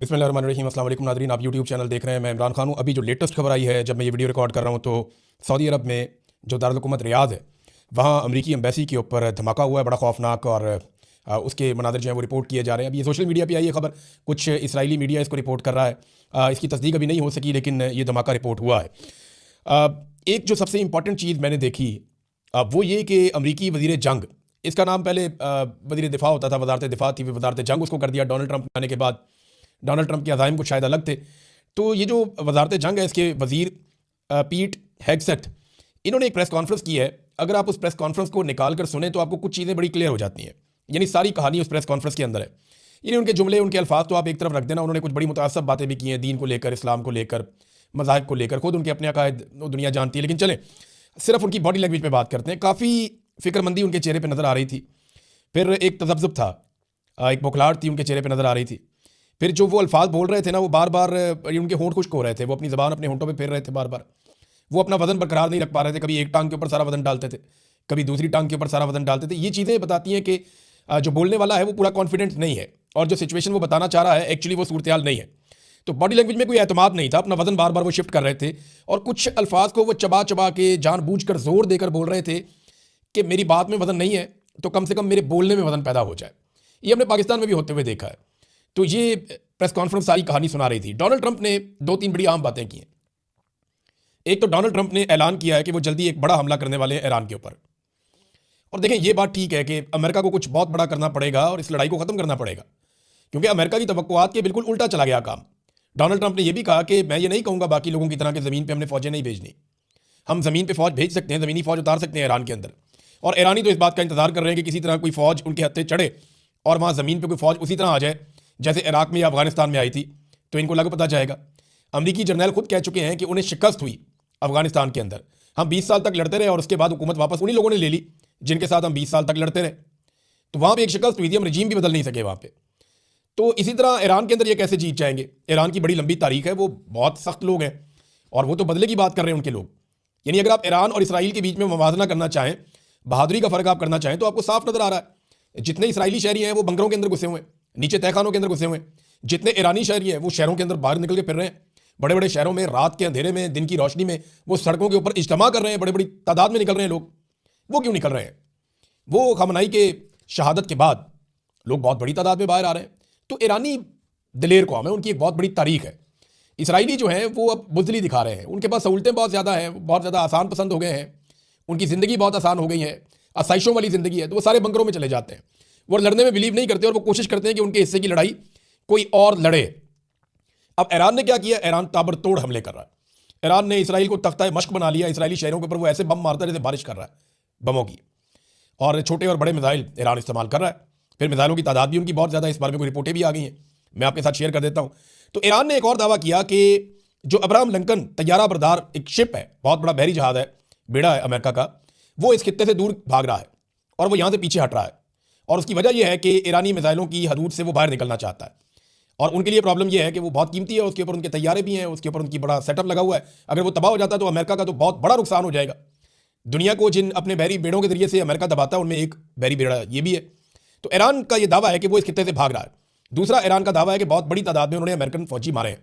बिस्मिल्लाहिर्रहमानिर्रहीम। अस्सलाम वालेकुम नाज़रीन, आप यूट्यूब चैनल देख रहे हैं। मैं इमरान खान हूँ। अभी जो लेटेस्ट खबर आई है, जब मैं ये वीडियो रिकॉर्ड कर रहा हूँ, तो सऊदी अरब में जो दारुल हुकूमत रियाद है, वहाँ अमरीकी एम्बेसी के ऊपर धमाका हुआ है बड़ा खौफनाक, और उसके मनाज़िर जो है वो रिपोर्ट किए जा रहे हैं। अभी ये सोशल मीडिया पे आई है खबर, कुछ इसराइली मीडिया इसको रिपोर्ट कर रहा है। इसकी तस्दीक अभी नहीं हो सकी, लेकिन ये धमाका रिपोर्ट हुआ है। एक जो सबसे इंपॉर्टेंट चीज़ मैंने देखी वो ये कि अमरीकी वज़ीर जंग, इसका नाम पहले वज़ीर दिफा होता था, वज़ारत दिफा थी, वज़ारत जंग उसको कर दिया डोनाल्ड ट्रंप आने के बाद। डोनाल्ड ट्रंप के अज़ाइम कुछ शायद अलग थे। तो ये जो वज़ारत जंग है, इसके वज़ीर पीट हेगसेथ, इन्होंने एक प्रेस कॉन्फ्रेंस की है। अगर आप उस प्रेस कॉन्फ्रेंस को निकाल कर सुने तो आपको कुछ चीज़ें बड़ी क्लियर हो जाती हैं। यानी सारी कहानी उस प्रेस कॉन्फ्रेंस के अंदर है। यानी उनके जुमले, उनके अल्फाज तो आप एक तरफ रख देना, उन्होंने कुछ बड़ी मुतासब बातें भी की हैं दीन को लेकर, इस्लाम को लेकर, मज़ाहिब को लेकर। खुद उनके अपने अकायद दुनिया जानती है, लेकिन चलें सिर्फ उनकी बॉडी लैंग्वेज पे बात करते हैं। काफ़ी फ़िक्रमंदी उनके चेहरे पे नज़र आ रही थी। फिर एक तज़ब्ज़ुब था, एक बौखलाहट थी उनके चेहरे पे नज़र आ रही थी। फिर जो वो अल्फाज बोल रहे थे ना, वो बार बार उनके होंठ खुश्क हो रहे थे, वो अपनी ज़बान अपने होंठों पे फेर रहे थे बार बार। वो अपना वज़न बरकरार नहीं रख पा रहे थे। कभी एक टांग के ऊपर सारा वज़न डालते थे, कभी दूसरी टांग के ऊपर सारा वज़न डालते थे। ये चीज़ें बताती हैं कि जो बोलने वाला है वो पूरा कॉन्फिडेंट नहीं है, और जो सिचुएशन वो बताना चाह रहा है एक्चुअली वो सूरत हाल नहीं है। तो बॉडी लैंग्वेज में कोई एतमाद नहीं था, अपना वज़न बार बार वो शिफ्ट कर रहे थे, और कुछ अल्फाज को वो चबा चबा के जानबूझकर जोर देकर बोल रहे थे कि मेरी बात में वज़न नहीं है तो कम से कम मेरे बोलने में वज़न पैदा हो जाए। ये हमने पाकिस्तान में भी होते हुए देखा है। तो ये प्रेस कॉन्फ्रेंस सारी कहानी सुना रही थी। डोनाल्ड ट्रंप ने दो तीन बड़ी आम बातें की हैं। एक तो डोनाल्ड ट्रंप ने ऐलान किया है कि वो जल्दी एक बड़ा हमला करने वाले हैं ईरान के ऊपर। और देखें, ये बात ठीक है कि अमेरिका को कुछ बहुत बड़ा करना पड़ेगा और इस लड़ाई को ख़त्म करना पड़ेगा, क्योंकि अमेरिका की तवक्कुआत के बिल्कुल उल्टा चला गया काम। डोनाल्ड ट्रंप ने यह भी कहा कि मैं ये नहीं कहूँगा बाकी लोगों की तरह कि ज़मीन पर हमने फ़ौजें नहीं भेजनी। हम ज़मीन पर फ़ौज भेज सकते हैं, ज़मीनी फ़ौज उतार सकते हैं ईरान के अंदर। और ईरानी तो इस बात का इंतजार कर रहे हैं कि किसी तरह कोई फ़ौज उनके हत्थे चढ़े और वहाँ ज़मीन पर कोई फ़ौज उसी तरह आ जाए जैसे इराक में या अफगानिस्तान में आई थी, तो इनको लग पता जाएगा। अमरीकी जर्नैल खुद कह चुके हैं कि उन्हें शिकस्त हुई अफगानिस्तान के अंदर। हम 20 साल तक लड़ते रहे और उसके बाद हुकूमत वापस उन्हीं लोगों ने ले ली जिनके साथ हम 20 साल तक लड़ते रहे। तो वहाँ पर एक शिकस्त हुई थी, हम रजीम भी बदल नहीं सके वहाँ पर। तो इसी तरह ईरान के अंदर ये कैसे जीत जाएंगे? ईरान की बड़ी लंबी तारीख है, वो बहुत सख्त लोग हैं और वो तो बदले की बात कर रहे हैं उनके लोग। यानी अगर आप ईरान और इसराइल के बीच में मुवाजना करना चाहें, बहादुरी का फ़र्क आप करना चाहें, तो आपको साफ नज़र आ रहा है जितने इसराइली शहरी हैं वो बंकरों के अंदर घुसे हुए हैं, नीचे तहखानों के अंदर घुसे हुए हैं। जितने ईरानी शहरी हैं वो शहरों के अंदर बाहर निकल के फिर रहे हैं। बड़े बड़े शहरों में रात के अंधेरे में, दिन की रोशनी में वो सड़कों के ऊपर इज्तिमा कर रहे हैं, बड़ी बड़ी तादाद में निकल रहे हैं लोग। वो क्यों निकल रहे हैं? वो खमनाई के शहादत के बाद लोग बहुत बड़ी तादाद में बाहर आ रहे हैं। तो ईरानी दिलेर कौम है, उनकी एक बहुत बड़ी तारीख है। इसराइली जो हैं वो अब बुज़दिली दिखा रहे हैं, उनके पास सहूलतें बहुत ज़्यादा हैं, बहुत ज़्यादा आसान पसंद हो गए हैं, उनकी ज़िंदगी बहुत आसान हो गई है, आसाइशों वाली ज़िंदगी है। तो वो सारे बंकरों में चले जाते हैं, वो लड़ने में बिलीव नहीं करते और वो कोशिश करते हैं कि उनके हिस्से की लड़ाई कोई और लड़े। अब ईरान ने क्या किया? ईरान ताबड़तोड़ हमले कर रहा है। ईरान ने इसराइल को तख्ता मश्क बना लिया। इसराइली शहरों के ऊपर वो ऐसे बम मारता है जैसे बारिश कर रहा है बमों की, और छोटे और बड़े मिसाइल ईरान इस्तेमाल कर रहा है। फिर मिसाइलों की तादाद भी उनकी बहुत ज़्यादा, इस बारे में कोई रिपोर्टें भी आ गई हैं, मैं आपके साथ शेयर कर देता हूँ। तो ईरान ने एक और दावा किया कि जो अब्राहम लिंकन तैयारा बरदार एक शिप है, बहुत बड़ा बहरी जहाज़ है, बेड़ा है अमेरिका का, वो इस खित्ते से दूर भाग रहा है और वो यहाँ से पीछे हट रहा है। और उसकी वजह यह है कि ईरानी मिसाइलों की हदूद से वो बाहर निकलना चाहता है, और उनके लिए प्रॉब्लम यह है कि वो बहुत कीमती है, उसके ऊपर उनके तैयारे भी हैं, उसके ऊपर उनकी बड़ा सेटअप लगा हुआ है। अगर वो तबाह हो जाता है तो अमेरिका का तो बहुत बड़ा नुकसान हो जाएगा। दुनिया को जिन अपने बहरी बेड़ों के जरिए से अमेरिका दबाता है, उनमें एक बहरी बेड़ा ये भी है। तो ईरान का ये दावा है कि वो इस खित्ते से भाग रहा है। दूसरा, ईरान का दावा है कि बहुत बड़ी तादाद में उन्होंने अमेरिकन फौजी मारे हैं,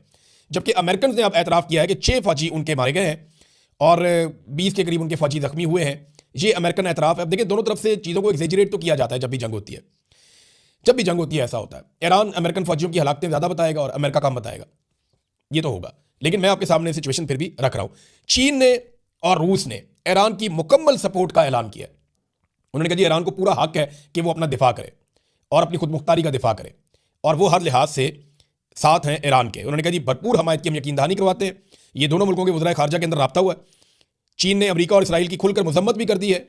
जबकि अमेरिकन ने अब एतराफ़ किया है कि 6 फौजी उनके मारे गए हैं और 20 के करीब उनके फौजी जख्मी हुए हैं। ये अमेरिकन एतराफ़ है। अब देखिए, दोनों तरफ से चीज़ों को एक्सेजरेट तो किया जाता है जब भी जंग होती है। जब भी जंग होती है ऐसा होता है, ईरान अमेरिकन फौजियों की हलाकतें ज़्यादा बताएगा और अमेरिका कम बताएगा, ये तो होगा। लेकिन मैं आपके सामने सिचुएशन फिर भी रख रहा हूँ। चीन ने और रूस ने ईरान की मुकम्मल सपोर्ट का ऐलान किया। उन्होंने कहा जी ईरान को पूरा हक है कि वो अपना दिफा करे और अपनी खुद मुख्तारी का दिफा करे, और वो हर लिहाज से साथ हैं ईरान के। उन्होंने कहा जी भरपूर हमायत की हम यकीन दहानी करवाते हैं। ये दोनों मुल्कों के वज़राए खारजा के अंदर राब्ता हुआ है। चीन ने अमेरिका और इसराइल की खुलकर मजम्मत भी कर दी है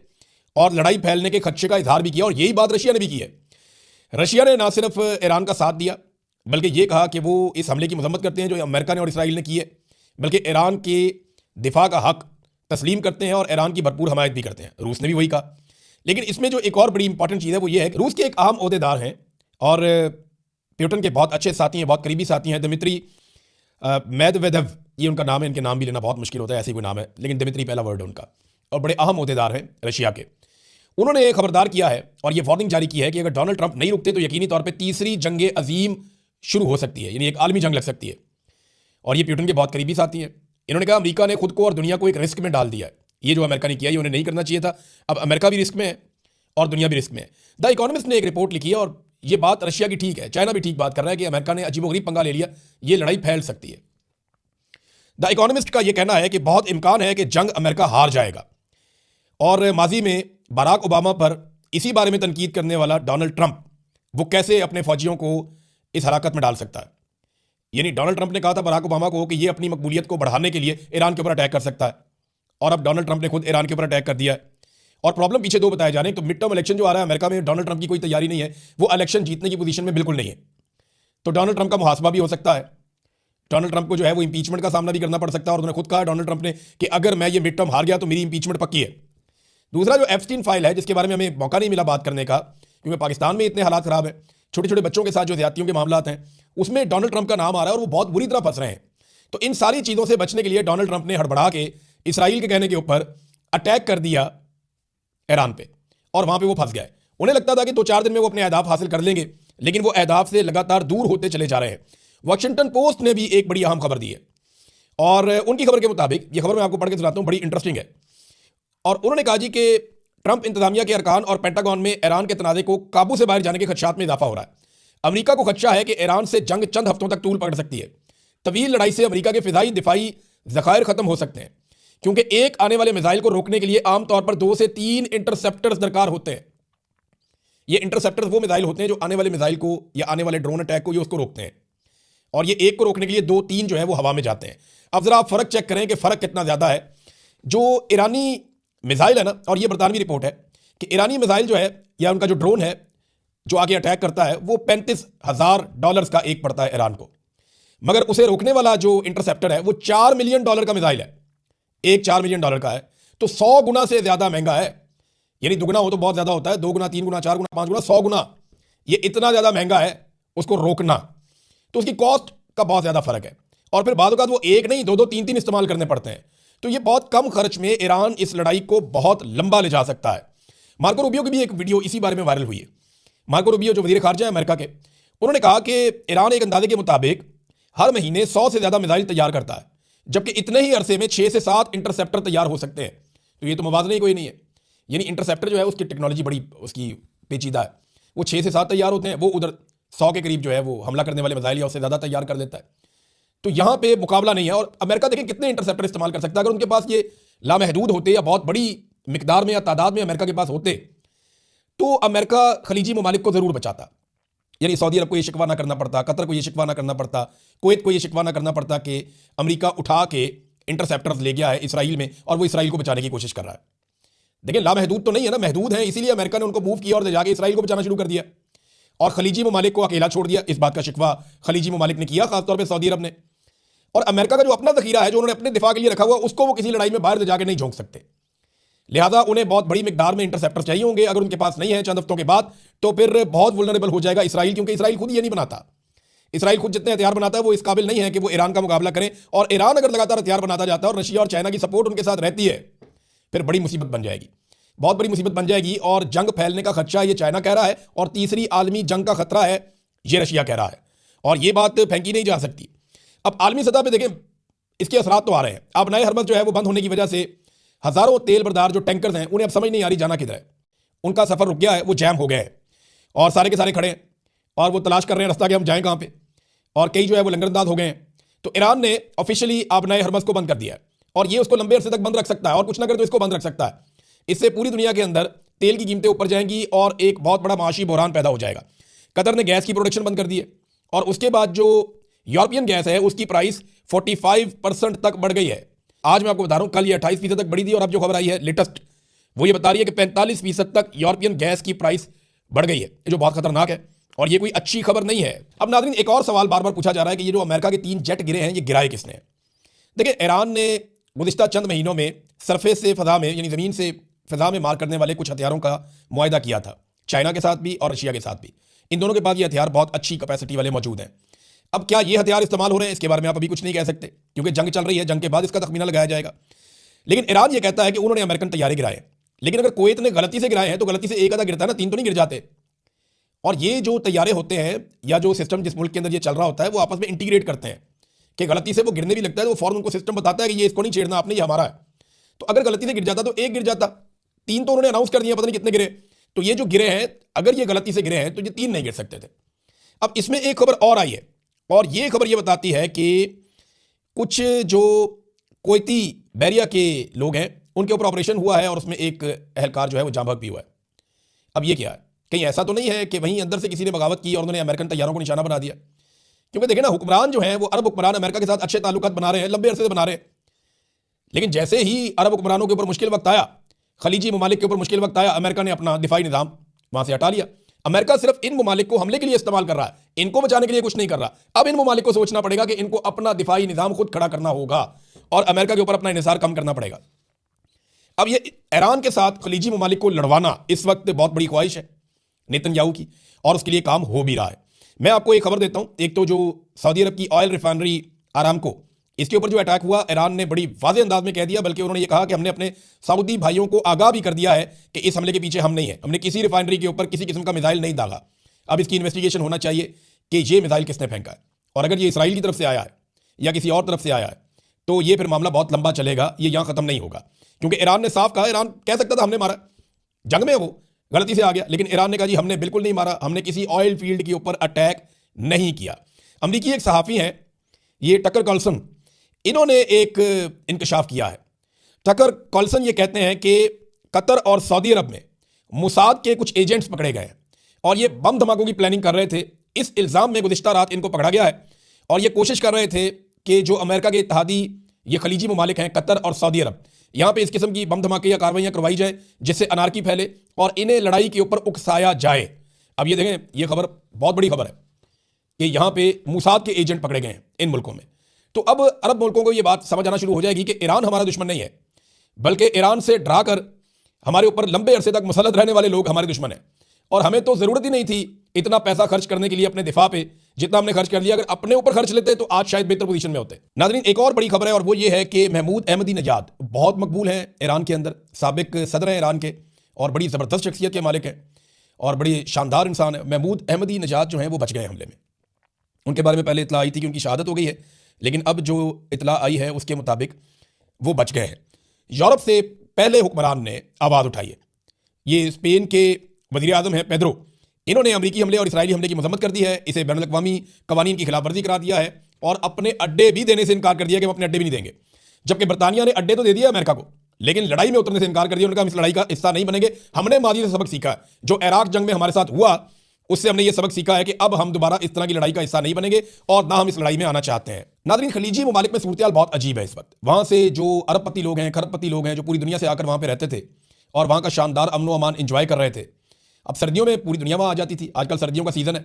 और लड़ाई फैलने के खदशे का इजहार भी किया, और यही बात रशिया ने भी की है। रशिया ने ना सिर्फ ईरान का साथ दिया, बल्कि ये कहा कि वो इस हमले की मजम्मत करते हैं जो अमेरिका ने और इसराइल ने की है, बल्कि ईरान के दिफा का हक तस्लीम करते हैं और ईरान की भरपूर हमायत भी करते हैं। रूस ने भी वही कहा। लेकिन इसमें जो एक और बड़ी इंपॉर्टेंट चीज़ है वो ये है कि रूस के एक अहम ओहदेदार हैं और प्यूटन के बहुत अच्छे साथी हैं, बहुत करीबी साथी हैं, दिमित्री मेदवेदेव, ये उनका नाम है। इनके नाम भी लेना बहुत मुश्किल होता है, ऐसे कोई नाम है, लेकिन दिमित्री पहला वर्ड है उनका, और बड़े अहम ओहदेदार हैं रशिया के। उन्होंने खबरदार किया है और ये वार्निंग जारी की है कि अगर डोनाल्ड ट्रंप नहीं रुकते तो यकीनी तौर पे तीसरी जंग अजीम शुरू हो सकती है, यानी एक आलमी जंग लग सकती है। और ये पुतिन के बहुत करीबी साथी हैं। इन्होंने कहा अमेरिका ने खुद को और दुनिया को एक रिस्क में डाल दिया है। ये जो अमेरिका ने किया ये उन्हें नहीं करना चाहिए था। अब अमेरिका भी रिस्क में है और दुनिया भी रिस्क में है। द इकोनॉमिस्ट ने एक रिपोर्ट लिखी है और ये बात रशिया की ठीक है, चाइना भी ठीक बात कर रहा है कि अमेरिका ने अजीबोगरीब पंगा ले लिया, ये लड़ाई फैल सकती है। द इकोनॉमिस्ट का यह कहना है कि बहुत इम्कान है कि जंग अमेरिका हार जाएगा। और माजी में बराक ओबामा पर इसी बारे में तनकीद करने वाला डोनाल्ड ट्रंप, वो कैसे अपने फौजियों को इस हलाकत में डाल सकता है। यानी डोनाल्ड ट्रंप ने कहा था बराक ओबामा को कि ये अपनी मकबूलियत को बढ़ाने के लिए ईरान के ऊपर अटैक कर सकता है, और अब डोनाल्ड ट्रंप ने खुद ईरान के ऊपर अटैक कर दिया है। और प्रॉब्लम पीछे दो बताए जा रहे हैं। तो मिड टर्म इलेक्शन जो आ रहा है अमेरिका में, डोनाल्ड ट्रंप की कोई तैयारी नहीं है, वो इलेक्शन जीतने की पोजीशन में बिल्कुल नहीं है। तो डोनाल्ड ट्रंप का मुहासबा भी हो सकता है। डोनाल्ड ट्रंप को जो है वो इंपीचमेंट का सामना भी करना पड़ सकता है। और उन्होंने खुद कहा डोनाल्ड ट्रंप ने कि अगर मैं ये मिड टर्म हार गया तो मेरी इंपीचमेंट पक्की है। दूसरा जो एप्स्टीन फाइल है, जिसके बारे में हमें मौका नहीं मिला बात करने का, क्योंकि पाकिस्तान में इतने हालात खराब है, छोटे छोटे बच्चों के साथ जो ज्यादतियों के मामला हैं, उसमें डोनाल्ड ट्रंप का नाम आ रहा है और वो बहुत बुरी तरह फंस रहे हैं। तो इन सारी चीज़ों से बचने के लिए डोनाल्ड ट्रंप ने हड़बड़ा के इसराइल के कहने के ऊपर अटैक कर दिया ईरान पे, और वहां पे वो फंस गए। उन्हें लगता था कि 2-4 दिन में वो अपने अहदाफ हासिल कर लेंगे, लेकिन वो अहदाफ से लगातार दूर होते चले जा रहे हैं। वॉशिंगटन पोस्ट ने भी एक बड़ी अहम खबर दी है, और उनकी खबर के मुताबिक, ये खबर मैं आपको पढ़ के सुनाता हूं, बड़ी इंटरेस्टिंग है। और उन्होंने कहा जी कि ट्रंप इंतजामिया के अरकान और पेंटागन में ईरान के तनाज़े को काबू से बाहर जाने के खदशात में इजाफा हो रहा है। अमेरिका को खदशा है कि ईरान से जंग चंद हफ्तों तक तूल पकड़ सकती है। तवील लड़ाई से अमेरिका के फिजाई दिफाई जखायर खत्म हो सकते हैं, क्योंकि एक आने वाले मिसाइल को रोकने के लिए आमतौर पर 2 से 3 इंटरसेप्टर्स दरकार होते हैं। ये इंटरसेप्टर्स वो मिसाइल होते हैं जो आने वाले मिसाइल को या आने वाले ड्रोन अटैक को ये उसको रोकते हैं, और ये एक को रोकने के लिए 2-3 जो है वो हवा में जाते हैं। अब जरा आप फर्क चेक करें कि फर्क कितना ज्यादा है। जो ईरानी मिसाइल है ना, और ये बरतानवी रिपोर्ट है कि ईरानी मिसाइल जो है या उनका जो ड्रोन है जो आगे अटैक करता है, वो $35,000 का एक पड़ता है ईरान को, मगर उसे रोकने वाला जो इंटरसेप्टर है वो $4 मिलियन का मिसाइल है। एक $4 मिलियन का है, तो 100 गुना से ज्यादा महंगा है। यानी दुगना हो तो बहुत ज्यादा होता है, 2 गुना, 3 गुना, 4 गुना, 5 गुना, 100 गुना, ये इतना ज्यादा महंगा है उसको रोकना। तो उसकी कॉस्ट का बहुत ज्यादा फर्क है, और फिर बाद वो एक नहीं 2-2, 3-3 इस्तेमाल करने पड़ते हैं। तो ये बहुत कम खर्च में ईरान इस लड़ाई को बहुत लंबा ले जा सकता है। मार्को रूबियो की भी एक वीडियो इसी बारे में वायरल हुई है। मार्को रूबियो जो वज़ीर ख़ारिजा है अमेरिका के, उन्होंने कहा कि ईरान एक अंदाजे के मुताबिक हर महीने 100 से ज़्यादा मिसाइल तैयार करता है, जबकि इतने ही अरसे में 6 से 7 इंटरसेप्टर तैयार हो सकते हैं। तो ये तो मुवाज़ना ही कोई नहीं है। यानी इंटरसेप्टर जो है उसकी टेक्नोलॉजी बड़ी उसकी पेचीदा है। वो 6 से 7 तैयार होते हैं, वो उधर 100 के करीब जो है वो हमला करने वाले मिसाइल या उससे ज़्यादा तैयार कर देता है। तो यहाँ पे मुकाबला नहीं है। और अमेरिका देखें कितने इंटरसेप्टर इस्तेमाल कर सकता है। अगर उनके पास ये लामहदूद होते या बहुत बड़ी मिकदार में या तादाद में अमेरिका के पास होते, तो अमेरिका खलीजी ममालिक को ज़रूर बचाता। यानी सऊदी अरब को ये शिकवा ना करना पड़ता, कतर को ये शिकवा ना करना पड़ता, कुवैत को ये शिकवा ना करना पड़ता कि अमेरिका उठा के इंटरसेप्टर्स ले गया है इसराइल में और वो इसराइल को बचाने की कोशिश कर रहा है। देखिए लामहदूद तो नहीं है ना, महदूद है, इसीलिए अमेरिका ने उनको मूव किया और जाके इसराइल को बचाना शुरू कर दिया और खलीजी ममालिक को अकेला छोड़ दिया। इस बात का शिकवा खलीजी ममालिक ने किया, खासतौर पर सऊदी अरब ने। और अमेरिका का जो अपना ज़खीरा है जो उन्होंने अपने दिफा के लिए रखा हुआ, उसको वो किसी लड़ाई में बाहर जाके नहीं झोंक सकते। लिहाजा उन्हें बहुत बड़ी मिकदार में इंटरसेप्टर चाहिए होंगे। अगर उनके पास नहीं है चंद हफ्तों के बाद, तो फिर बहुत वुल्नरेबल हो जाएगा इसराइल, क्योंकि इसराइल खुद ये नहीं बनाता। इसराइल खुद जितने हथियार बनाता है वो इस काबिल नहीं है कि वो ईरान का मुकाबला करें। और ईरान अगर लगातार हथियार बनाता जाता है और रशिया और चाइना की सपोर्ट उनके साथ रहती है, फिर बड़ी मुसीबत बन जाएगी, बहुत बड़ी मुसीबत बन जाएगी। और जंग फैलने का खदशा ये चाइना कह रहा है, और तीसरी आलमी जंग का खतरा है ये रशिया कह रहा है, और ये बात फेंकी नहीं जा सकती। अब आलमी सतह पर देखें इसके असरात तो आ रहे हैं। अब नए हरमज जो है वो बंद होने की वजह से हज़ारों तेल बरदार जो टैंकर्स हैं उन्हें अब समझ नहीं आ रही जाना किधर है। उनका सफ़र रुक गया है, वो जैम हो गए हैं और सारे के सारे खड़े हैं और वो तलाश कर रहे हैं रास्ता कि हम जाएं कहाँ पे। और कई जो है वो लंगरअंदाज हो गए हैं। तो ईरान ने ऑफिशियली अब नए हरमज को बंद कर दिया है, और ये उसको लंबे अरसे तक बंद रख सकता है, और कुछ ना करे तो इसको बंद रख सकता है। इससे पूरी दुनिया के अंदर तेल की कीमतें ऊपर जाएंगी और एक बहुत बड़ा माशी बहरान पैदा हो जाएगा। कतर ने गैस की प्रोडक्शन बंद कर दी है, और उसके बाद जो यूरोपियन गैस है उसकी प्राइस 45% तक बढ़ गई है। आज मैं आपको बता रहा हूं, कल ये 28% तक बढ़ी थी, और अब जो खबर आई है लेटेस्ट वो ये बता रही है कि 45% तक यूरोपियन गैस की प्राइस बढ़ गई है, जो बहुत खतरनाक है और ये कोई अच्छी खबर नहीं है। अब नाज़रीन एक और सवाल बार बार पूछा जा रहा है कि ये जो अमेरिका के 3 जेट गिरे हैं ये गिराए किसने। देखिए ईरान ने गुज़िश्ता चंद महीनों में सरफेस से फ़ज़ा में, यानी ज़मीन से फ़ज़ा में मार करने वाले कुछ हथियारों का मुआहिदा किया था, चाइना के साथ भी और रशिया के साथ भी। इन दोनों के पास ये हथियार बहुत अच्छी कैपेसिटी वाले मौजूद हैं। अब क्या ये हथियार इस्तेमाल हो रहे हैं, इसके बारे में आप अभी कुछ नहीं कह सकते, क्योंकि जंग चल रही है, जंग के बाद इसका तखमीना लगाया जाएगा। लेकिन ईरान ये कहता है कि उन्होंने अमेरिकन तैयारे गिराए, लेकिन अगर कुवैत ने गलती से गिराए हैं तो गलती से एक आधा गिरता है ना, 3 तो नहीं गिर जाते। और ये जो तैयारे होते हैं या जो सिस्टम जिस मुल्क के अंदर ये चल रहा होता है वो आपस में इंटीग्रेट करते हैं कि गलती से वो गिरने भी लगता है तो फौरन उनको सिस्टम बताता है कि ये इसको नहीं छेड़ना आपने, ये हमारा है। तो अगर गलती से गिर जाता तो एक गिर जाता, 3 तो उन्होंने अनाउंस कर दिया, पता नहीं कितने गिरे। तो ये जो गिरे हैं, अगर ये गलती से गिरे हैं तो ये 3 नहीं गिर सकते थे। अब इसमें एक खबर और आई है, और ये खबर ये बताती है कि कुछ जो कोयती बैरिया के लोग हैं उनके ऊपर ऑपरेशन हुआ है और उसमें एक एहलकार जो है वो जाँ बहक भी हुआ है। अब ये क्या है, कहीं ऐसा तो नहीं है कि वहीं अंदर से किसी ने बगावत की और उन्होंने अमेरिकन तैयारों को निशाना बना दिया? क्योंकि देखें ना, हुक्मरान जो हैं वो अरब हुक्मरान अमेरिका के साथ अच्छे ताल्लुकात बना रहे हैं, लंबे अरसे से बना रहे हैं। लेकिन जैसे ही अरब हुक्मरानों के ऊपर मुश्किल वक्त आया, खलीजी ममालिक के ऊपर मुश्किल वक्त आया, अमेरिका ने अपना दिफाई निज़ाम वहां से हटा लिया। अमेरिका सिर्फ इन ममालिक को हमले के लिए इस्तेमाल कर रहा है, इनको बचाने के लिए कुछ नहीं कर रहा। अब इन ममालिक को सोचना पड़ेगा कि इनको अपना दिफाई निज़ाम खुद खड़ा करना होगा और अमेरिका के ऊपर अपना इन्हिसार कम करना पड़ेगा। अब ये ईरान के साथ खलीजी ममालिक को लड़वाना इस वक्त बहुत बड़ी ख्वाहिश है नेतन्याहू की, और उसके लिए काम हो भी रहा है। मैं आपको एक खबर देता हूं। एक तो जो सऊदी अरब की ऑयल रिफाइनरी आरामको, इसके ऊपर जो अटैक हुआ, ईरान ने बड़ी वाज़ेह अंदाज में कह दिया, बल्कि उन्होंने ये कहा कि हमने अपने सऊदी भाइयों को आगाह भी कर दिया है कि इस हमले के पीछे हम नहीं है, हमने किसी रिफाइनरी के ऊपर किसी किस्म का मिसाइल नहीं दागा। अब इसकी इन्वेस्टिगेशन होना चाहिए कि ये मिसाइल किसने फेंका है, और अगर ये इसराइल की तरफ से आया है या किसी और तरफ से आया है तो ये फिर मामला बहुत लंबा चलेगा, ये यहाँ ख़त्म नहीं होगा। क्योंकि ईरान ने साफ कहा, ईरान कह सकता था हमने मारा, जंग में वो गलती से आ गया, लेकिन ईरान ने कहा जी हमने बिल्कुल नहीं मारा, हमने किसी ऑयल फील्ड के ऊपर अटैक नहीं किया। अमरीकी एक सहाफ़ी हैं, ये टकर कार्लसन, इन्होंने एक इंकशाफ किया है। टकर कार्लसन ये कहते हैं कि कतर और सऊदी अरब में मुसाद के कुछ एजेंट्स पकड़े गए हैं और ये बम धमाकों की प्लानिंग कर रहे थे। इस इल्ज़ाम में गुज़िश्ता रात इनको पकड़ा गया है और ये कोशिश कर रहे थे कि जो अमेरिका के इत्तेहादी ये खलीजी ममालिक हैं, कतर और सऊदी अरब, यहाँ पे इस किस्म की बम धमाके या कार्रवाइयाँ करवाई जाए जिससे अनारकी फैले और इन्हें लड़ाई के ऊपर उकसाया जाए। अब ये देखें, ये खबर बहुत बड़ी खबर है कि यहाँ पे मुसाद के एजेंट पकड़े गए हैं इन मुल्कों में। तो अब अरब मुल्कों को ये बात समझ आना शुरू हो जाएगी कि ईरान हमारा दुश्मन नहीं है, बल्कि ईरान से डरा कर हमारे ऊपर लंबे अरसे तक मुसल्लत रहने वाले लोग हमारे दुश्मन हैं। और हमें तो ज़रूरत ही नहीं थी इतना पैसा खर्च करने के लिए अपने दिफा पे, जितना हमने खर्च कर लिया। अगर अपने ऊपर खर्च लेते तो आज शायद बेहतर पोजीशन में होते। नाज़रीन, एक और बड़ी खबर है और वो ये है कि महमूद अहमदी नजाद बहुत मकबूल हैं ईरान के अंदर, साबिक सदर हैं ईरान के और बड़ी ज़बरदस्त शख्सियत के मालिक हैं और बड़ी शानदार इंसान है। महमूद अहमदी नजाद जो हैं वो बच गए हमले में। उनके बारे में पहले इतला आई थी कि उनकी शहादत हो गई है, लेकिन अब जो इतला आई है उसके मुताबिक वो बच गए हैं। यूरोप से पहले हुक्मरान ने आवाज़ उठाई है, ये स्पेन के वज़ीर आज़म हैं पेड्रो, इन्होंने अमरीकी हमले और इसराइली हमले की मजम्मत कर दी है, इसे बैनुल अक़वामी कवानीन की खिलाफवर्जी करार दिया है और अपने अड्डे भी देने से इनकार कर दिया कि हम अपने अड्डे भी नहीं देंगे। जबकि बरतानिया ने अड्डे तो दे दिया अमेरिका को, लेकिन लड़ाई में उतरने से इनकार कर दिया। उन्होंने कहा हम इस लड़ाई का हिस्सा नहीं बनेंगे। हमने माजी से सबक सीखा है, जो इराक जंग में हमारे साथ हुआ उससे हमने ये सबक सीखा है कि अब हम दोबारा इस तरह की लड़ाई का हिस्सा नहीं बनेंगे और ना हम इस लड़ाई में आना चाहते हैं। नाज़रीन, खलीजी ममालिक में सूरत बहुत अजीब है इस वक्त। वहाँ से जो अरबपति लोग हैं, खरबपति लोग हैं, जो पूरी दुनिया से आकर वहाँ पर रहते थे और वहाँ का शानदार अमन अमान इंजॉय कर रहे थे, अब सर्दियों में पूरी दुनिया वहाँ आ जाती थी। आजकल सर्दियों का सीज़न है,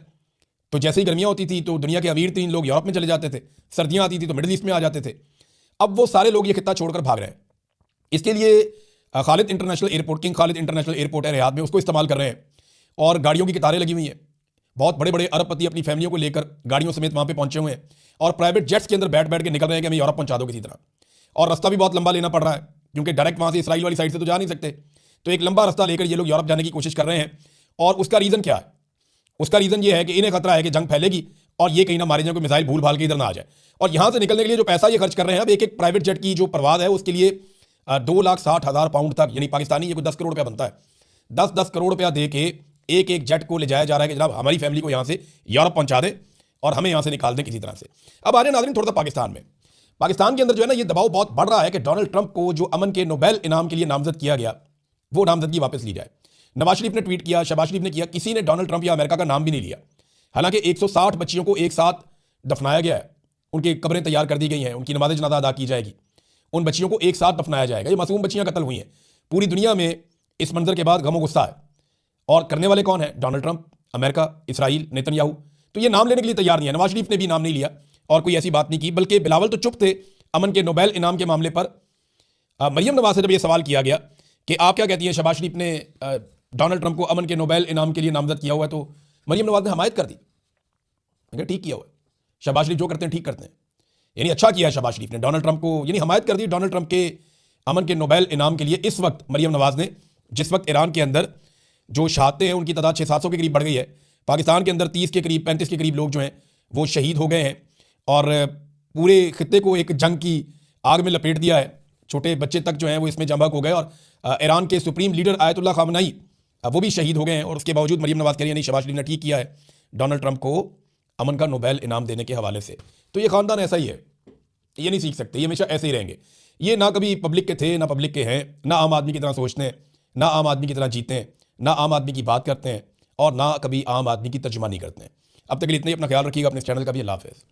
तो जैसे ही गर्मियाँ होती थी तो दुनिया के अमीर तीन लोग यूरोप में चले जाते थे, सर्दियाँ आती थी तो मिडिल ईस्ट में आ जाते थे। अब वो सारे लोग ये खित्ता छोड़कर भाग रहे हैं। इसके लिए Khalid international airport, king Khalid international airport है रियाद में, उसको इस्तेमाल कर रहे हैं और गाड़ियों की कतारें लगी हुई हैं। बहुत बड़े बड़े अरबपति अपनी फैमिलियों को लेकर गाड़ियों समेत वहाँ पे पहुँचे हुए हैं और प्राइवेट जेट्स के अंदर बैठ बैठ के निकल रहे हैं कि हमें यूरोप पहुँचा दो किसी तरह। और रास्ता भी बहुत लंबा लेना पड़ रहा है क्योंकि डायरेक्ट वहाँ से इसराइल वाली साइड से तो जा नहीं सकते, तो एक लंबा रास्ता लेकर ये लोग यूरोप जाने की कोशिश कर रहे हैं। और उसका रीज़न क्या है? उसका रीज़न ये है कि इन्हें खतरा है कि जंग फैलेगी और ये कहीं ना मारे जाए, कोई मिसाइल भूल भाल के इधर ना आ जाए। और यहाँ से निकलने के लिए जो पैसा ये खर्च कर रहे हैं, अब एक एक प्राइवेट जेट की जो परवाज़ है उसके लिए 2,60,000 पाउंड तक, यानी पाकिस्तानी ये कोई 10 करोड़ रुपया बनता है, 10-10 करोड़ रुपया दे के एक एक जेट को ले जाया जा रहा है कि जनाब हमारी फैमिली को यहाँ से यूरोप पहुँचा दें और हमें यहाँ से निकाल दें किसी तरह से। अब आ जाए नाज़रीन थोड़ा सा पाकिस्तान में। पाकिस्तान के अंदर जो है ना ये दबाव बहुत बढ़ रहा है कि डोनाल्ड ट्रंप को जो अमन के नोबेल इनाम के लिए नामजद किया गया वो नामजदगी वापस ली जाए। नवाज शरीफ ने ट्वीट किया, शहबाज शरीफ ने किया, किसी ने डोनाल्ड ट्रंप या अमेरिका का नाम भी नहीं लिया। हालांकि 160 बच्चियों को एक साथ दफनाया गया है, उनकी कब्रें तैयार कर दी गई हैं, उनकी नमाज जनाजा अदा की जाएगी, उन बच्चियों को एक साथ दफनाया जाएगा। ये मासूम बच्चियां कत्ल हुई हैं। पूरी दुनिया में इस मंजर के बाद गमो गुस्सा है और करने वाले कौन है? Donald Trump, America, Israel, Netanyahu. तो ये नाम लेने के लिए तैयार नहीं है। नवाज शरीफ ने भी नाम नहीं लिया और कोई ऐसी बात नहीं की, बल्कि बिलावल तो चुप थे अमन के नोबेल इनाम के मामले पर। मरियम नवाज से जब यह सवाल किया गया कि आप क्या कहती हैं, शहबाज शरीफ ने डोनाल्ड ट्रंप को अमन के नोबेल इनाम के लिए नामजद किया हुआ है, तो मरियम नवाज ने हमायत कर दी, ठीक किया हुआ है, शहबाज शरीफ जो करते हैं ठीक करते हैं, यानी अच्छा किया है शहबाज शरीफ ने डोनाल्ड ट्रंप को, यानी हमायत कर दी डोनाल्ड ट्रंप के अमन के नोबेल इनाम के लिए। इस वक्त मरियम नवाज ने, जिस वक्त ईरान के अंदर जो शहादतें हैं उनकी तादाद 600-700 के करीब बढ़ गई है, पाकिस्तान के अंदर 30 के करीब 35 के करीब लोग जो हैं वो शहीद हो गए हैं और पूरे खित्ते को एक जंग की आग में लपेट दिया है। छोटे बच्चे तक जो हैं वो इसमें जंबक हो गए और ईरान के सुप्रीम लीडर आयतुल्लाह खामनाई वो भी शहीद हो गए हैं। और उसके बावजूद मरीम नवाज कह रही है नहीं, शहबाज शरीफ ने ठीक किया है डोनाल्ड ट्रंप को अमन का नोबेल इनाम देने के हवाले से। तो ये ख़ानदान ऐसा ही है, ये नहीं सीख सकते, ये हमेशा ऐसे ही रहेंगे। ये ना कभी पब्लिक के थे, ना पब्लिक के हैं, ना आम आदमी की तरह सोचते हैं, ना आम आदमी की तरह जीते हैं, ना आम आदमी की बात करते हैं और ना कभी आम आदमी की तर्जुमानी करते हैं। अब तक के लिए इतना ही। अपना ख्याल रखिएगा, अपने इस चैनल का भी। अल्लाह हाफ़िज़।